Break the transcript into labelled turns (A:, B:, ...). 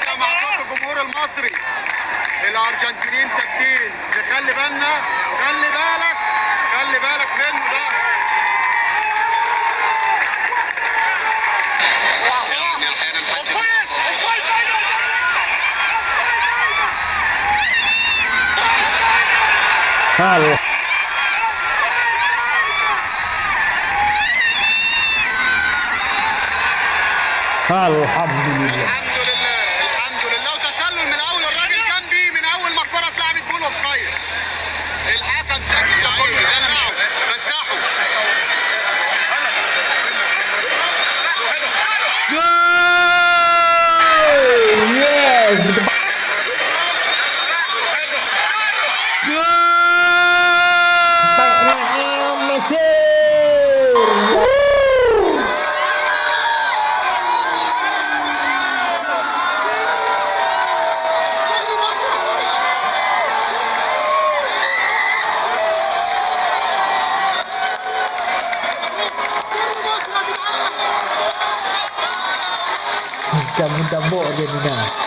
A: العربية مع صوت الجمهور المصري. الارجنتينيين ساكتين، نخلي بالنا، خلي بالك، خلي بالك منه ده.
B: حلو حلو. الحمد لله
A: الحمد لله الحمد لله. وتسلل من اول، الراجل كان بيه من اول ما الكرة اتلعبت جول اوف سايد. الحكم ساكت ده كله. انا مش فسحوا.
B: يس Kamu tak bawa dia ni dah.